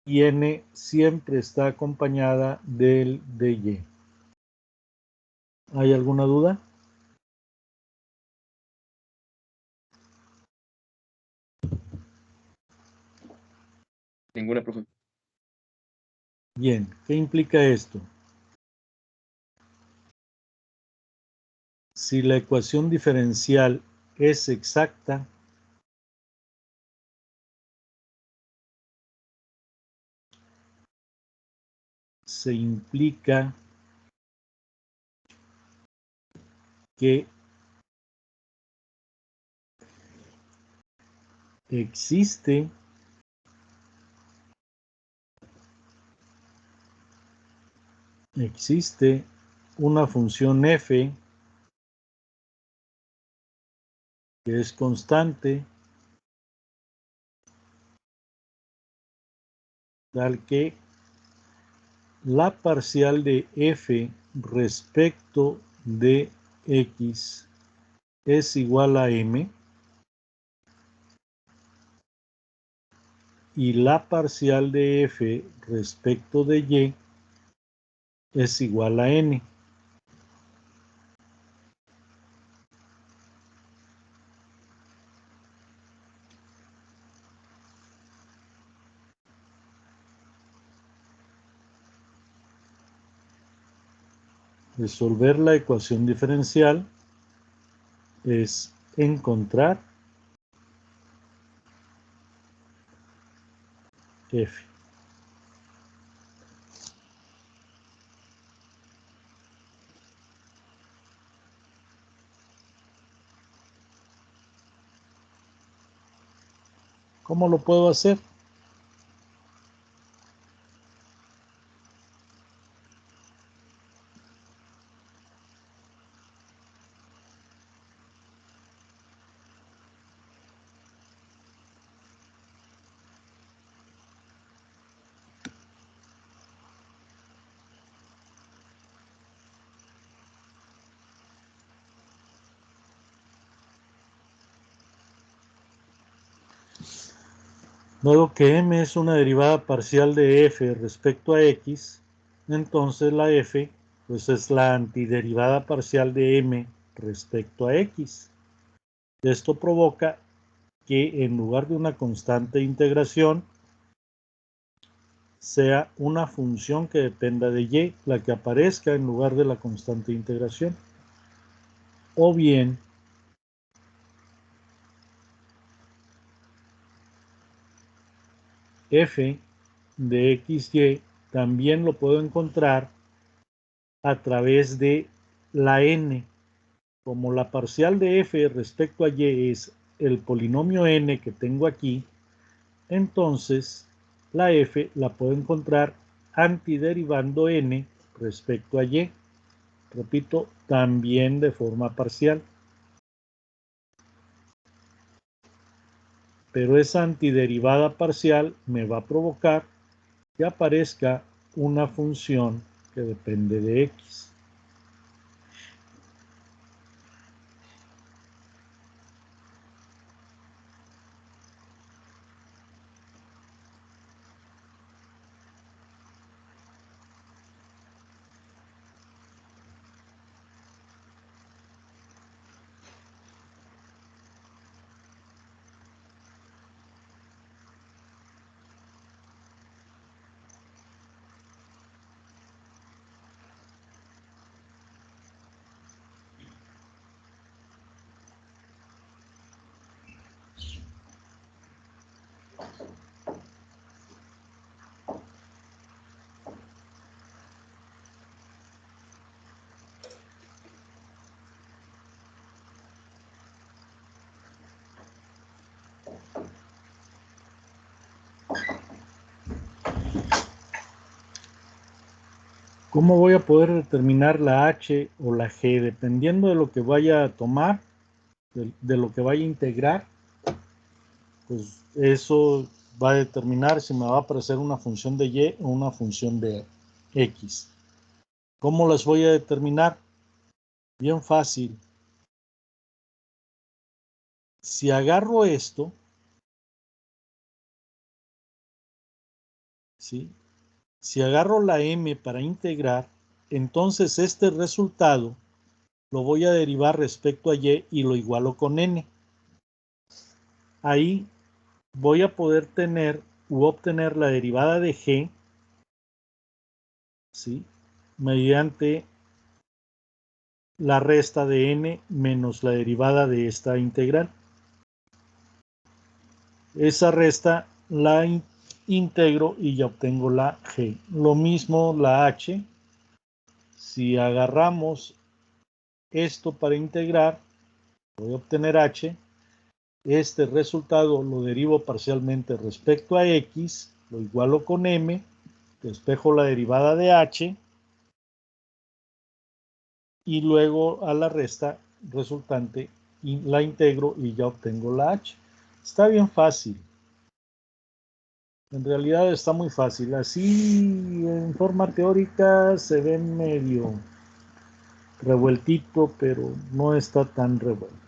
y n siempre está acompañada del de y. ¿Hay alguna duda? Ninguna, profe. Bien, ¿qué implica esto? Si la ecuación diferencial es exacta, se implica que existe una función f que es constante, tal que la parcial de f respecto de x es igual a m y la parcial de f respecto de y es igual a n. Resolver la ecuación diferencial es encontrar f. ¿Cómo lo puedo hacer? Dado que m es una derivada parcial de f respecto a x, entonces la f pues es la antiderivada parcial de m respecto a x. Esto provoca que en lugar de una constante de integración sea una función que dependa de y, la que aparezca en lugar de la constante de integración. O bien f de xy también lo puedo encontrar a través de la n. Como la parcial de f respecto a y es el polinomio n que tengo aquí, entonces la f la puedo encontrar antiderivando n respecto a y. Repito, también de forma parcial. Pero esa antiderivada parcial me va a provocar que aparezca una función que depende de x. ¿Cómo voy a poder determinar la h o la g? Dependiendo de lo que vaya a tomar, de lo que vaya a integrar, pues eso va a determinar si me va a aparecer una función de y o una función de x. ¿Cómo las voy a determinar? Bien fácil. Si agarro esto, ¿sí? Si agarro la m para integrar, entonces este resultado lo voy a derivar respecto a y lo igualo con n. Ahí voy a poder tener u obtener la derivada de g, ¿sí?, mediante la resta de n menos la derivada de esta integral. Esa resta la integro y ya obtengo la g. Lo mismo la h. Si agarramos esto para integrar, voy a obtener h. Este resultado lo derivo parcialmente respecto a x, lo igualo con m, despejo la derivada de h y luego a la resta resultante la integro y ya obtengo la h. Está bien fácil. En realidad está muy fácil. Así en forma teórica se ve medio revueltito, pero no está tan revuelto.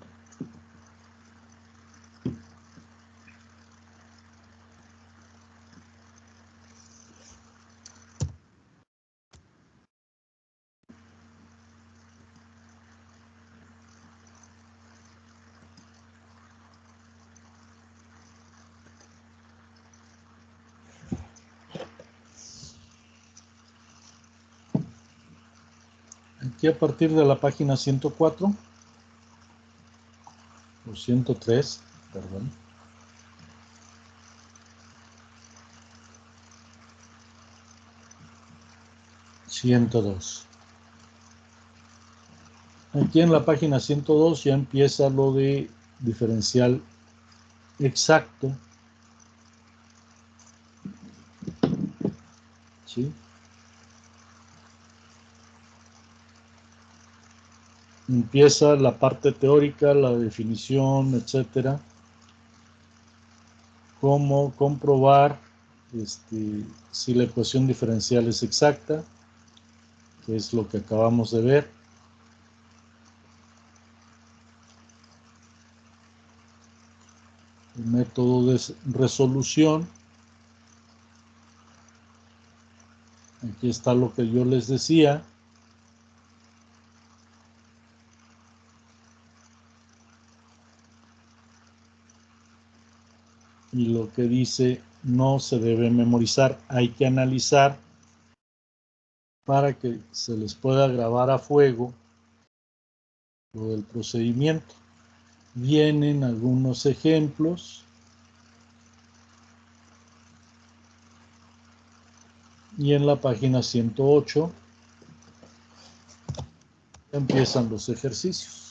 Aquí a partir de la página 104 o 103, perdón. Aquí en la página 102 ya empieza lo de diferencial exacto, ¿sí? Empieza la parte teórica, la definición, etcétera. Cómo comprobar si la ecuación diferencial es exacta, que es lo que acabamos de ver. El método de resolución. Aquí está lo que yo les decía. Y lo que dice no se debe memorizar, hay que analizar para que se les pueda grabar a fuego lo del procedimiento. Vienen algunos ejemplos y en la página 108 empiezan los ejercicios.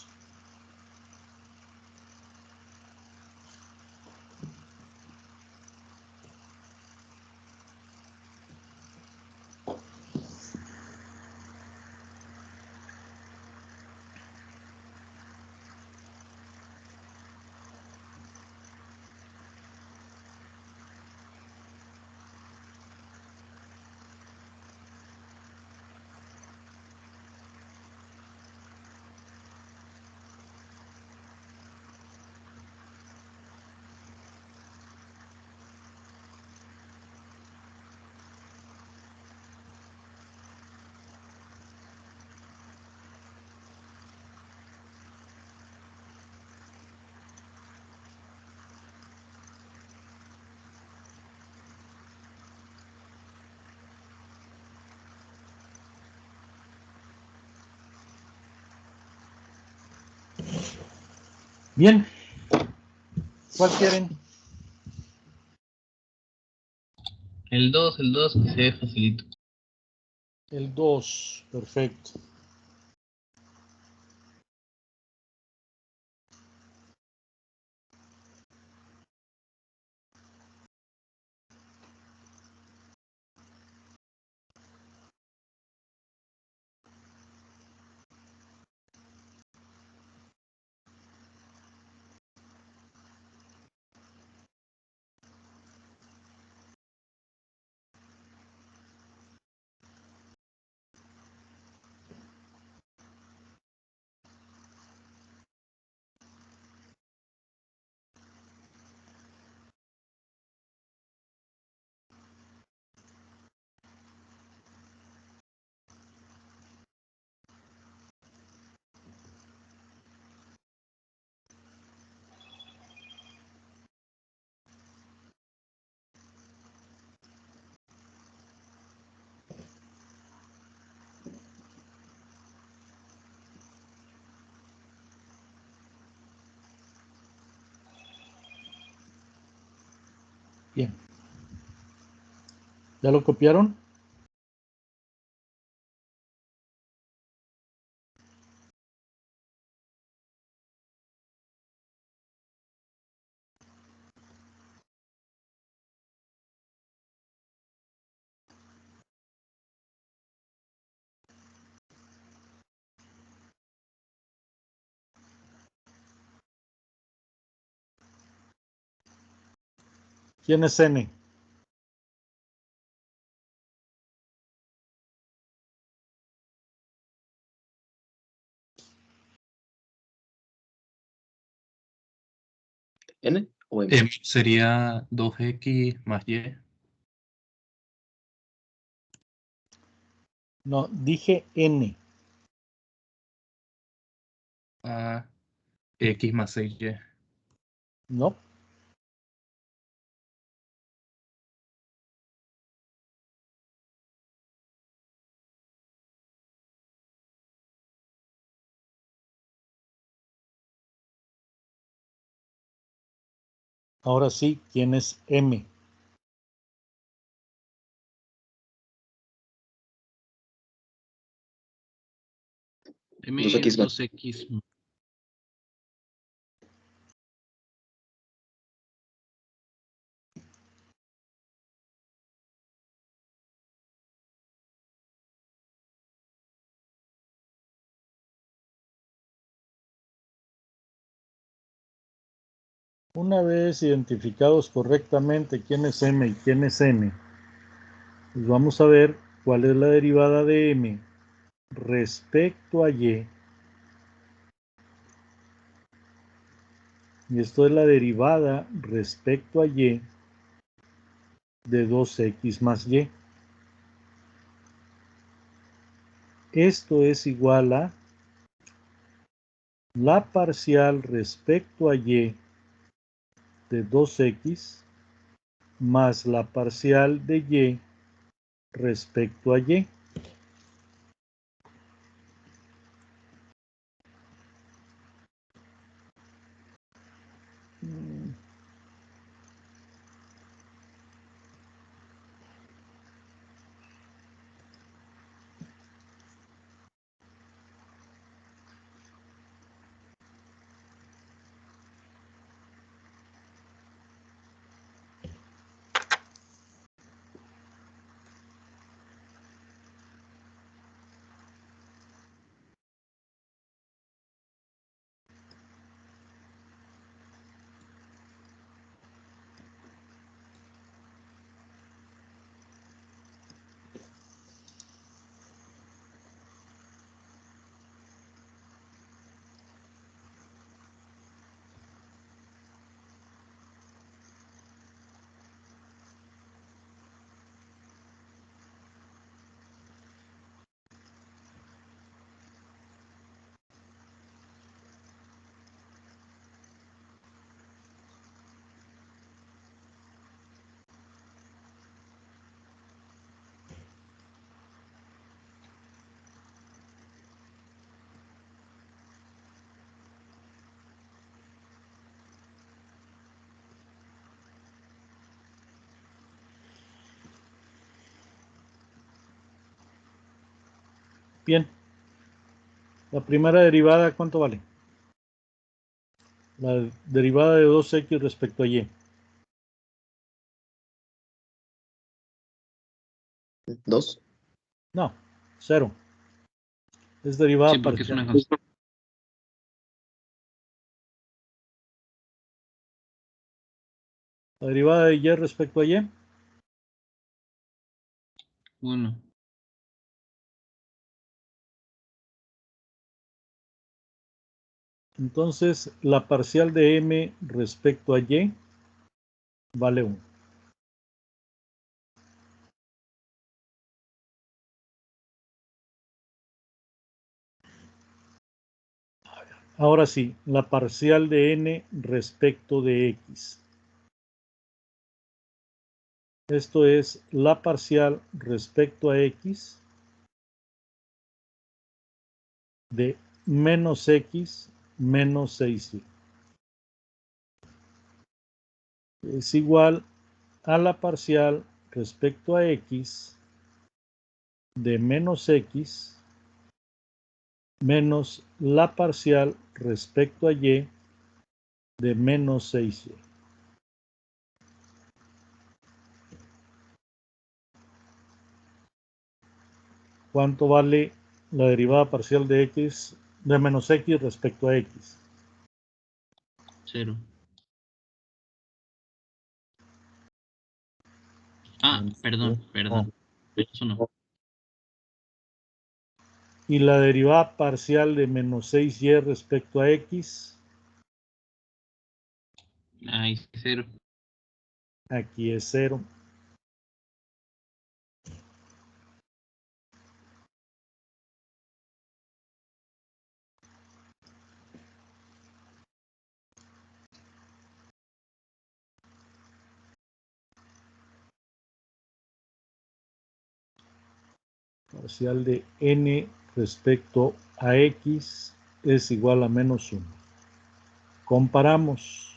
Bien, ¿cuál quieren? El 2, que se ve facilito. El 2, perfecto. Bien. ¿Ya lo copiaron? ¿Quién es n? ¿N o M? M sería 2x más y. No, dije n. A x más 6y. No. Ahora sí, ¿quién es m? M 2x más. 2x. Una vez identificados correctamente quién es m y quién es n, pues vamos a ver cuál es la derivada de m respecto a y. Y esto es la derivada respecto a y de 2x más y. Esto es igual a la parcial respecto a y de 2x más la parcial de y respecto a y. Bien. La primera derivada, ¿cuánto vale? La derivada de 2x respecto a y. 2. No, 0. Es derivada Sí, porque es parcial. una constante. La derivada de y respecto a y. 1. Entonces, la parcial de m respecto a y vale 1. Ahora sí, la parcial de n respecto de x. Esto es la parcial respecto a x de menos x menos 6y. Es igual a la parcial respecto a x de menos x menos la parcial respecto a y de menos 6y. ¿Cuánto vale la derivada parcial de x de menos x respecto a x? 0. Ah, perdón. Eso no. Y la derivada parcial de menos 6y respecto a x, Ahí 0. aquí es 0. Parcial de n respecto a x es igual a menos 1. Comparamos.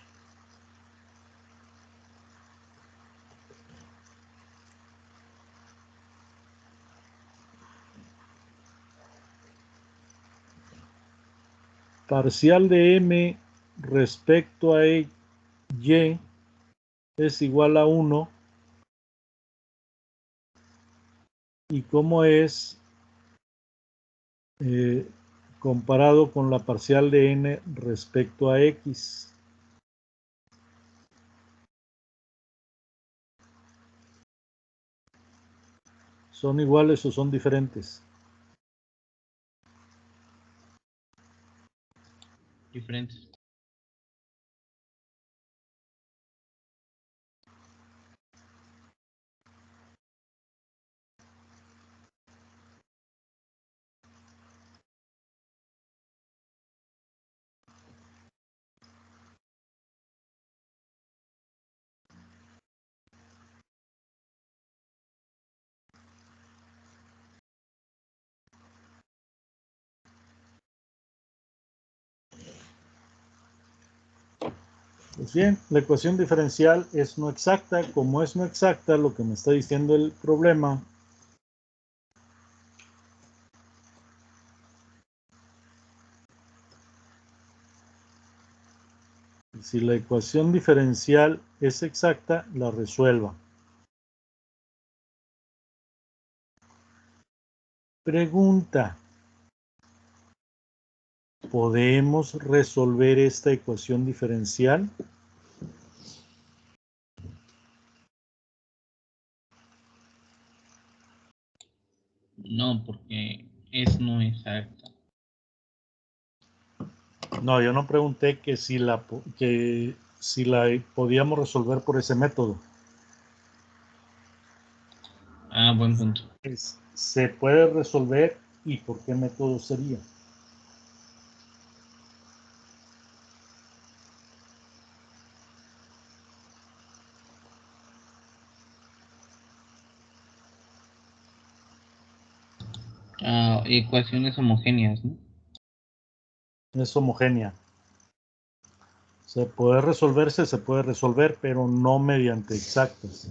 Parcial de m respecto a y es igual a 1. ¿Y cómo es comparado con la parcial de n respecto a x? ¿Son iguales o son diferentes? Diferentes. Pues bien, la ecuación diferencial es no exacta. Como es no exacta, lo que me está diciendo el problema si la ecuación diferencial es exacta, la resuelva. Pregunta: ¿podemos resolver esta ecuación diferencial? No, porque es no exacta. No, yo no pregunté que si la podíamos resolver por ese método. Ah, buen punto. ¿Se puede resolver y por qué método sería? Ah, ecuaciones homogéneas, ¿no? Es homogénea. Se puede resolver, pero no mediante exactas.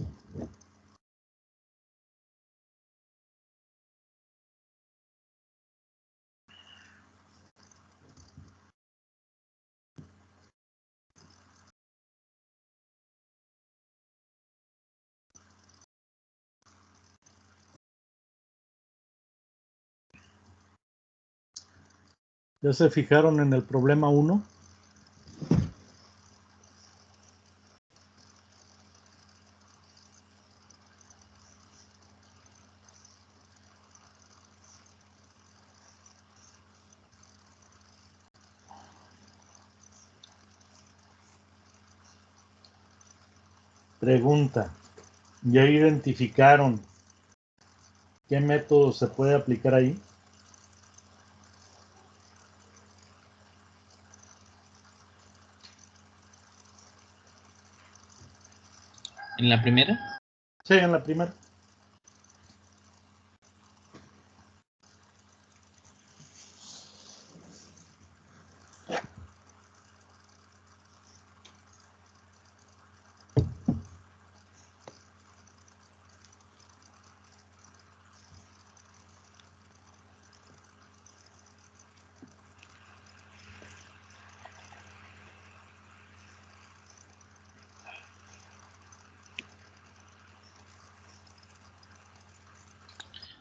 ¿Ya se fijaron en el problema 1? Pregunta: ¿ya identificaron qué método se puede aplicar ahí? En la primera. Sí, en la primera.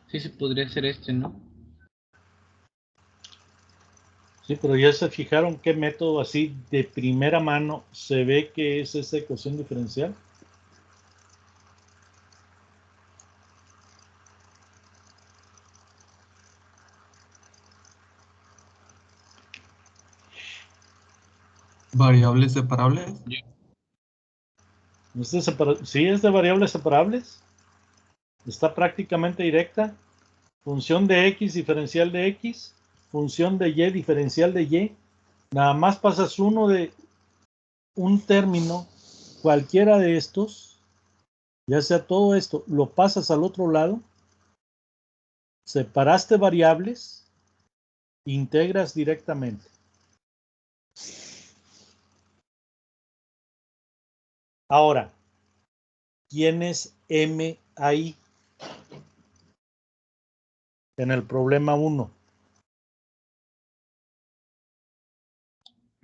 Sí, se podría ser este, ¿no? Sí, pero ya se fijaron qué método así de primera mano se ve que es esta ecuación diferencial. Variables separables. Sí, es de variables separables. Está prácticamente directa. Función de x diferencial de x. Función de y diferencial de y. Nada más pasas uno de un término, cualquiera de estos, ya sea todo esto, lo pasas al otro lado, separaste variables, integras directamente. Ahora, ¿quién es m ahí? En el problema 1.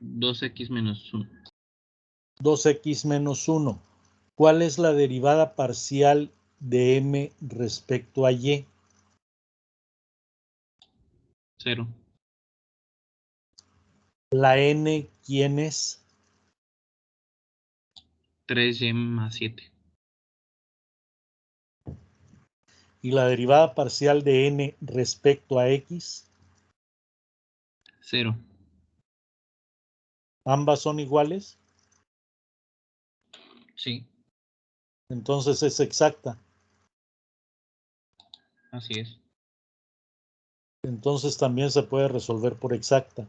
2x menos 1. 2x menos 1. ¿Cuál es la derivada parcial de m respecto a y? 0. La n, ¿quién es? 3y más 7. Y la derivada parcial de n respecto a x. 0. ¿Ambas son iguales? Sí, Entonces es exacta. así es. Entonces también se puede resolver por exacta.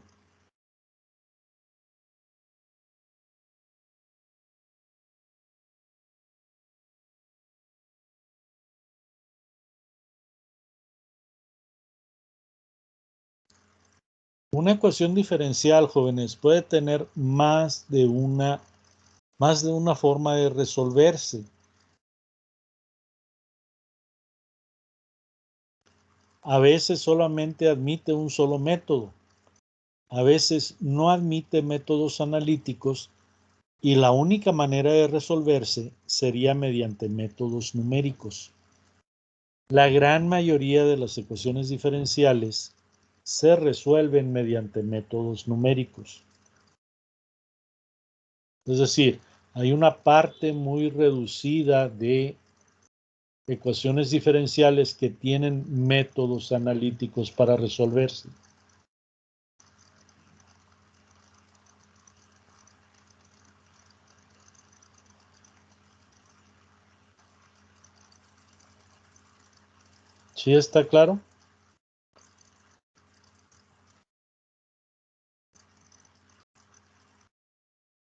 Una ecuación diferencial, jóvenes, puede tener más de una forma de resolverse. A veces solamente admite un solo método. A veces no admite métodos analíticos y la única manera de resolverse sería mediante métodos numéricos. La gran mayoría de las ecuaciones diferenciales se resuelven mediante métodos numéricos. Es decir, hay una parte muy reducida de ecuaciones diferenciales que tienen métodos analíticos para resolverse. ¿Sí está claro?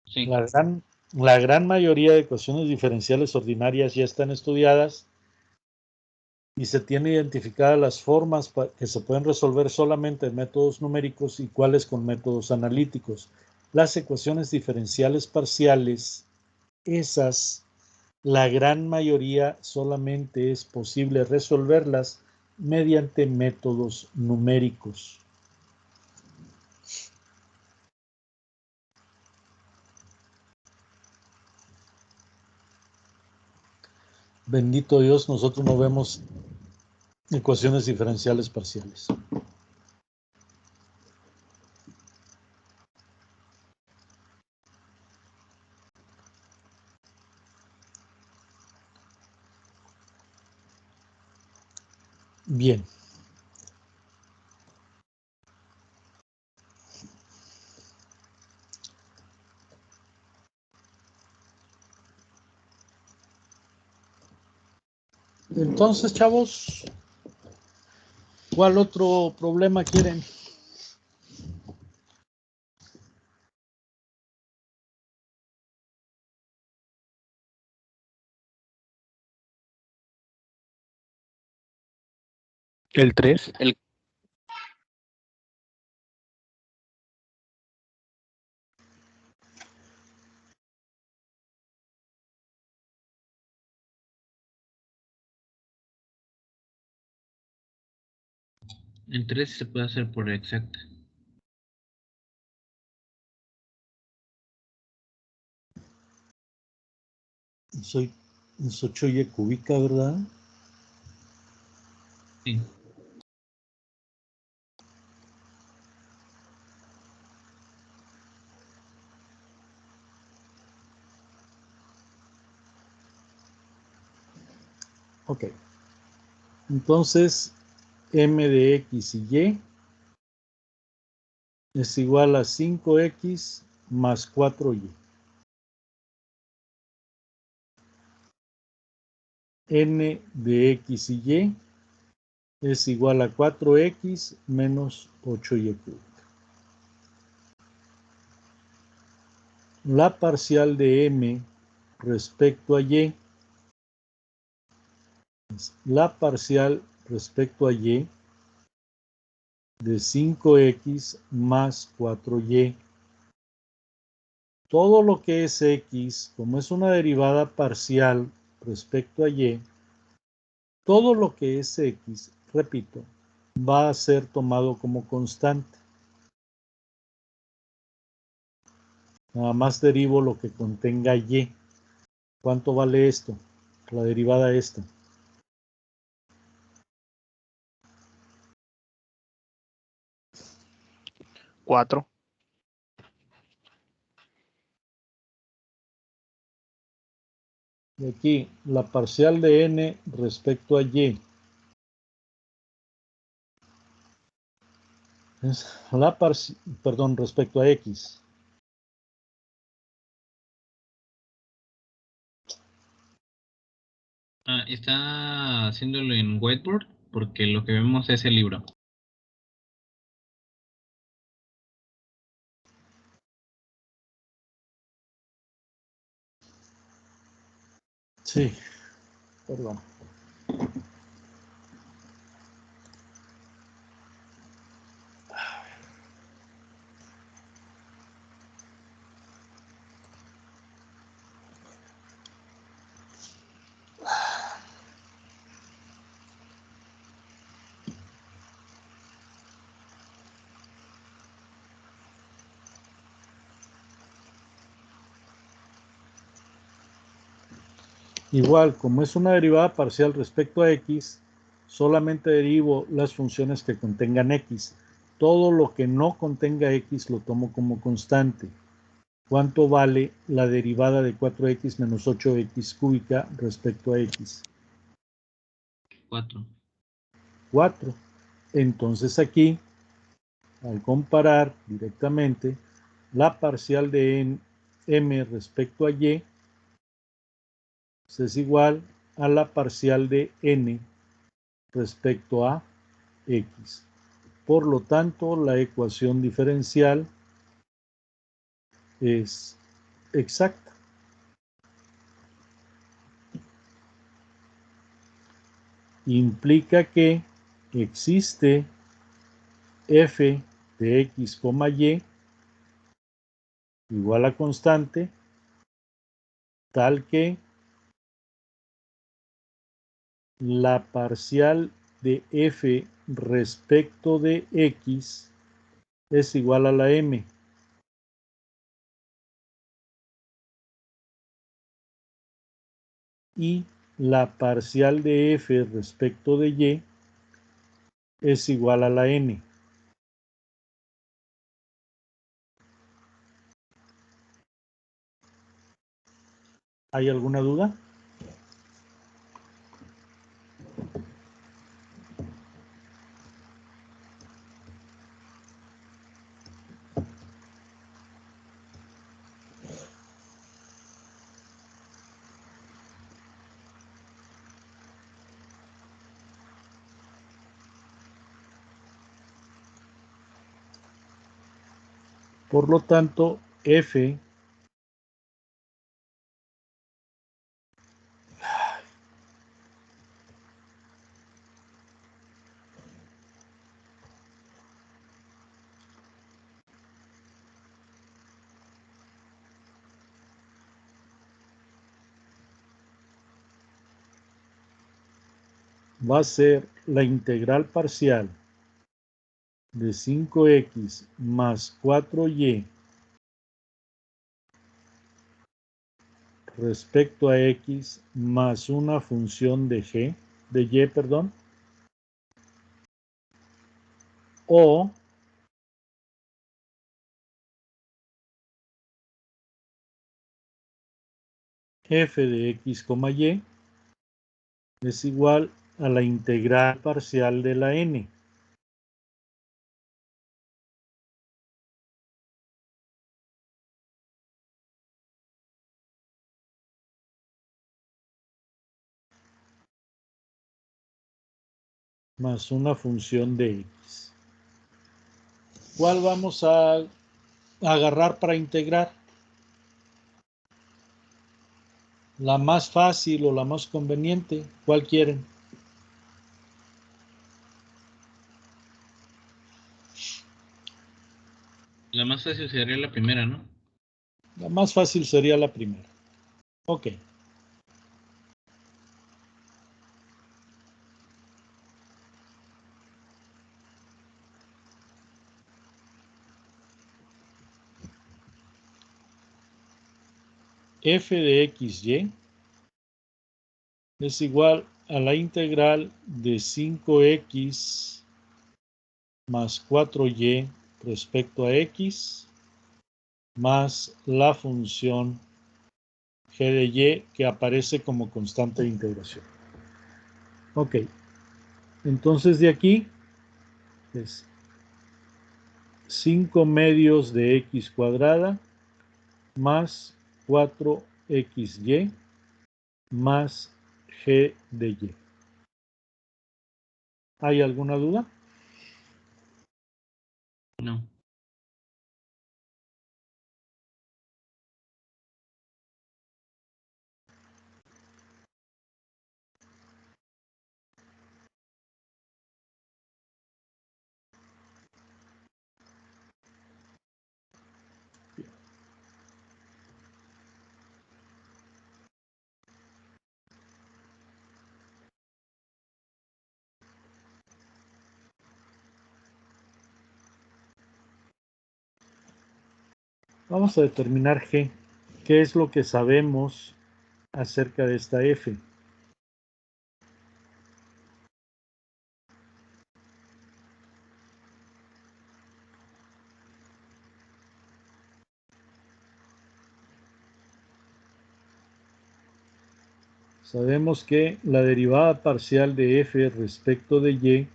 Sí. La gran mayoría de ecuaciones diferenciales ordinarias ya están estudiadas y se tienen identificadas las formas que se pueden resolver solamente en métodos numéricos y cuáles con métodos analíticos. Las ecuaciones diferenciales parciales, esas, la gran mayoría solamente es posible resolverlas mediante métodos numéricos. Bendito Dios, nosotros no vemos ecuaciones diferenciales parciales. Bien. Entonces, chavos, ¿cuál otro problema quieren? El 3. El 3 se puede hacer por exacta. Soy 8y cúbica, ¿verdad? Sí. Ok. Entonces, m de x y y es igual a 5x más 4y. N de x y y es igual a 4x menos 8y cúbica. La parcial de m respecto a y, la parcial respecto a y de 5x más 4y. Todo lo que es x, como es una derivada parcial respecto a y, todo lo que es x, repito, va a ser tomado como constante. Nada más derivo lo que contenga y. ¿Cuánto vale esto? La derivada esta. Cuatro. Y aquí, la parcial de n respecto a y. Es la parcial, perdón, respecto a x. Está haciéndolo en whiteboard porque lo que vemos es el libro. Sí, perdón. Igual, como es una derivada parcial respecto a x, solamente derivo las funciones que contengan x. Todo lo que no contenga x lo tomo como constante. ¿Cuánto vale la derivada de 4x menos 8x cúbica respecto a x? 4. 4. Entonces aquí, al comparar directamente la parcial de m respecto a y, es igual a la parcial de n respecto a x. Por lo tanto, la ecuación diferencial es exacta. Implica que existe f de x, y igual a constante, tal que la parcial de f respecto de x es igual a la m. Y la parcial de f respecto de y es igual a la n. ¿Hay alguna duda? Por lo tanto, f va a ser la integral parcial de 5x más 4y respecto a x más una función de y, perdón, o f de x, y es igual a la integral parcial de la n. Más una función de x. ¿Cuál vamos a agarrar para integrar? ¿La más fácil o la más conveniente? ¿Cuál quieren? La más fácil sería la primera, ¿no? La más fácil sería la primera. Ok. F de XY es igual a la integral de 5x más 4y respecto a x más la función g de y que aparece como constante de integración. Ok, entonces de aquí es 5 medios de x cuadrada más 4xy más g de y. ¿Hay alguna duda? No. Vamos a determinar g. ¿Qué es lo que sabemos acerca de esta f? Sabemos que la derivada parcial de f respecto de y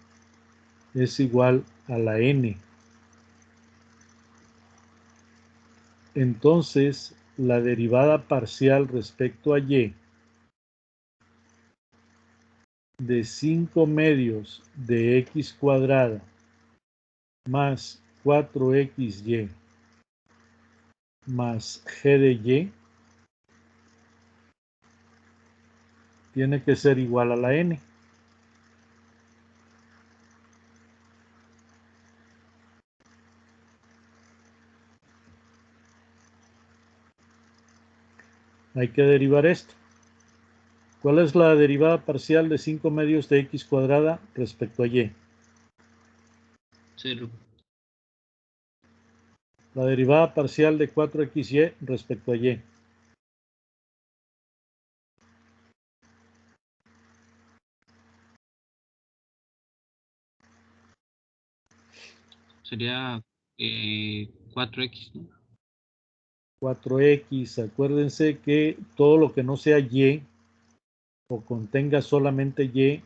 es igual a la n. Entonces, la derivada parcial respecto a y de 5 medios de x cuadrada más 4xy más g de y tiene que ser igual a la n. Hay que derivar esto. ¿Cuál es la derivada parcial de 5 medios de x cuadrada respecto a y? 0. La derivada parcial de 4xy respecto a y. Sería 4x, ¿no? 4x, acuérdense que todo lo que no sea y o contenga solamente y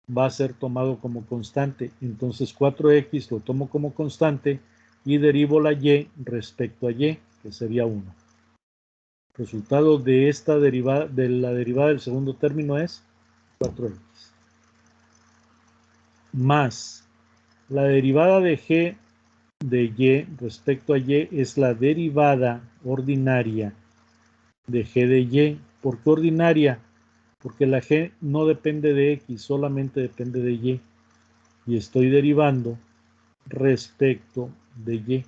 va a ser tomado como constante. Entonces 4x lo tomo como constante y derivo la y respecto a y, que sería 1. Resultado de esta derivada, de la derivada del segundo término es 4x. Más la derivada de g de y respecto a y es la derivada ordinaria de g de y. ¿Por qué ordinaria? Porque la g no depende de x, solamente depende de y. Y estoy derivando respecto de y.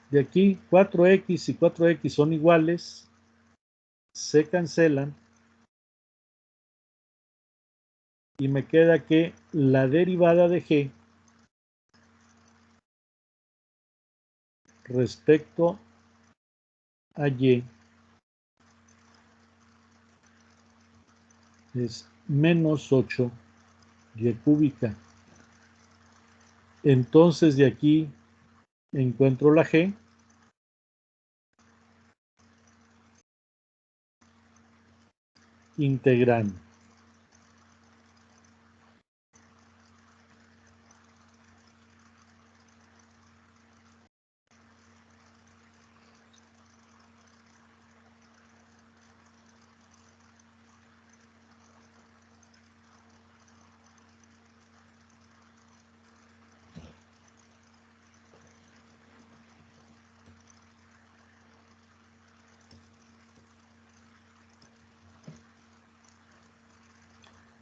De aquí 4x y 4x son iguales, se cancelan y me queda que la derivada de g respecto a y es menos 8y cúbica. Entonces de aquí encuentro la g. Integrando.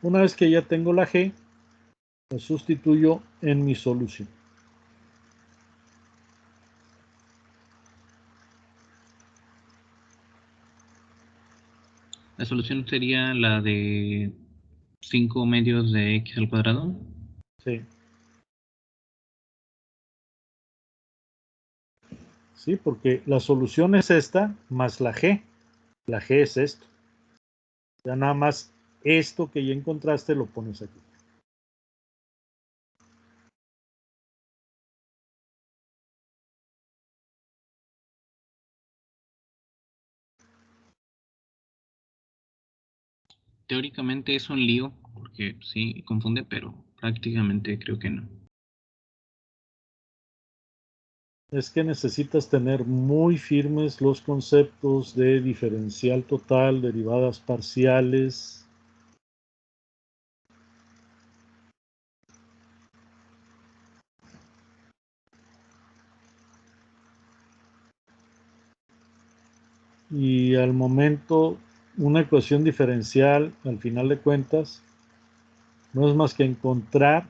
Una vez que ya tengo la g, la sustituyo en mi solución. La solución sería la de 5 medios de x al cuadrado. Sí. Sí, porque la solución es esta más la g. La g es esto. Ya nada más esto que ya encontraste lo pones aquí. Teóricamente es un lío, porque sí confunde, pero prácticamente creo que no. Es que necesitas tener muy firmes los conceptos de diferencial total, derivadas parciales. Y al momento, una ecuación diferencial, al final de cuentas, no es más que encontrar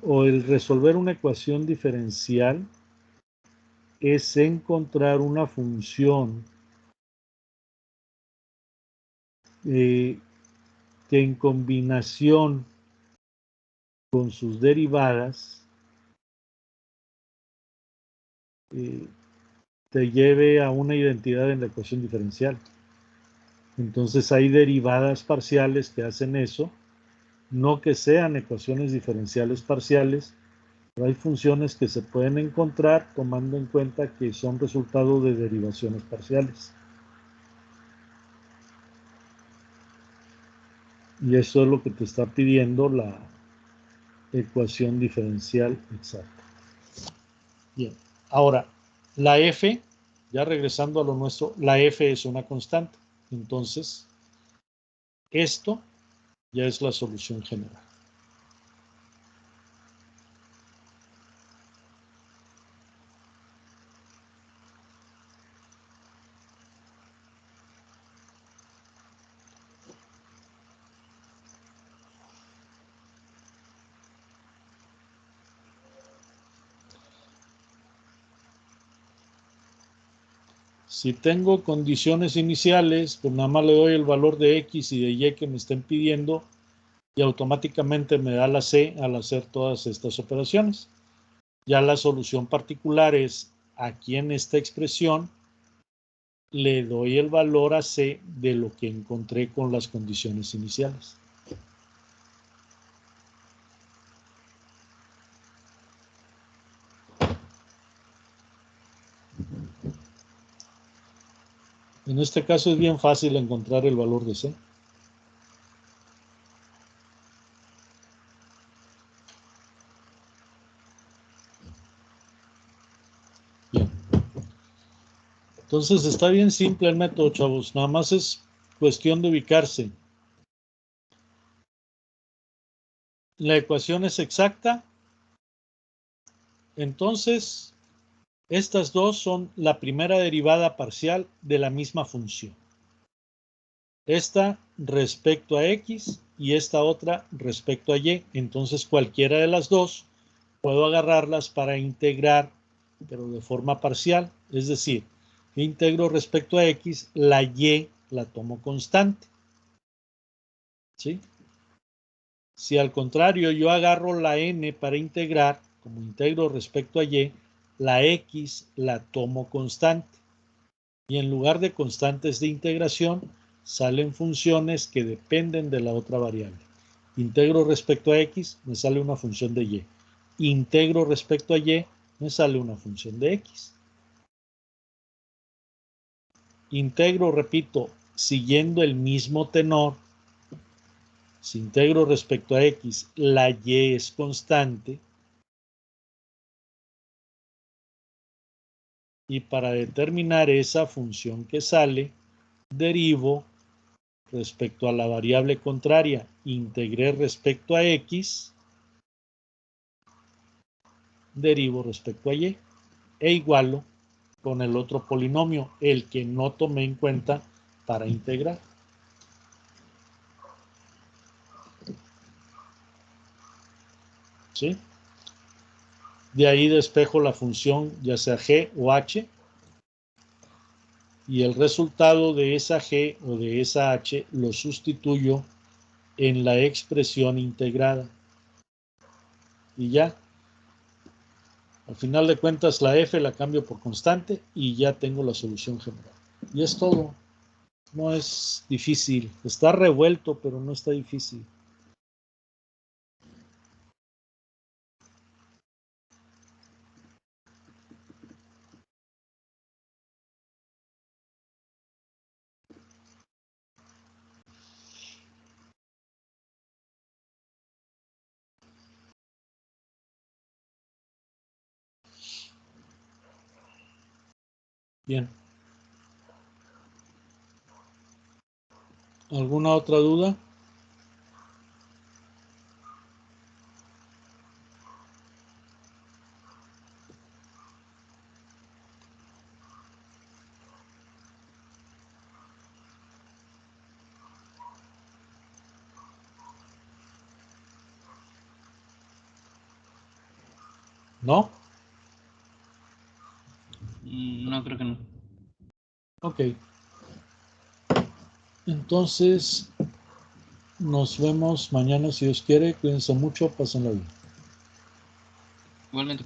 o el resolver una ecuación diferencial es encontrar una función que en combinación con sus derivadas te lleve a una identidad en la ecuación diferencial. Entonces hay derivadas parciales que hacen eso, no que sean ecuaciones diferenciales parciales, pero hay funciones que se pueden encontrar tomando en cuenta que son resultado de derivaciones parciales. Y eso es lo que te está pidiendo la ecuación diferencial exacta. Bien, ahora, la f, ya regresando a lo nuestro, la f es una constante. Entonces, esto ya es la solución general. Si tengo condiciones iniciales, pues nada más le doy el valor de X y de Y que me estén pidiendo y automáticamente me da la C al hacer todas estas operaciones. Ya la solución particular es aquí en esta expresión le doy el valor a C de lo que encontré con las condiciones iniciales. En este caso es bien fácil encontrar el valor de C. Bien. Entonces está bien simple el método, chavos. Nada más es cuestión de ubicarse. La ecuación es exacta. Entonces, estas dos son la primera derivada parcial de la misma función. Esta respecto a X y esta otra respecto a Y. Entonces, cualquiera de las dos puedo agarrarlas para integrar, pero de forma parcial. Es decir, integro respecto a X, la Y la tomo constante. ¿Sí? Si al contrario yo agarro la N para integrar, como integro respecto a Y, la X la tomo constante. Y en lugar de constantes de integración, salen funciones que dependen de la otra variable. Integro respecto a x, me sale una función de y. Integro respecto a y, me sale una función de x. Integro, repito, siguiendo el mismo tenor. Si integro respecto a x, la y es constante. Y para determinar esa función que sale, derivo respecto a la variable contraria. Integré respecto a x, derivo respecto a y. E igualo con el otro polinomio, el que no tomé en cuenta para integrar. ¿Sí? De ahí despejo la función ya sea g o h y el resultado de esa g o de esa h lo sustituyo en la expresión integrada. Y ya. Al final de cuentas la f la cambio por constante y ya tengo la solución general. Y es todo. No es difícil. Está revuelto, pero no está difícil. Bien. ¿Alguna otra duda? ¿No? No, creo que no. Ok. Entonces, nos vemos mañana si Dios quiere. Cuídense mucho, pásenla bien. Igualmente.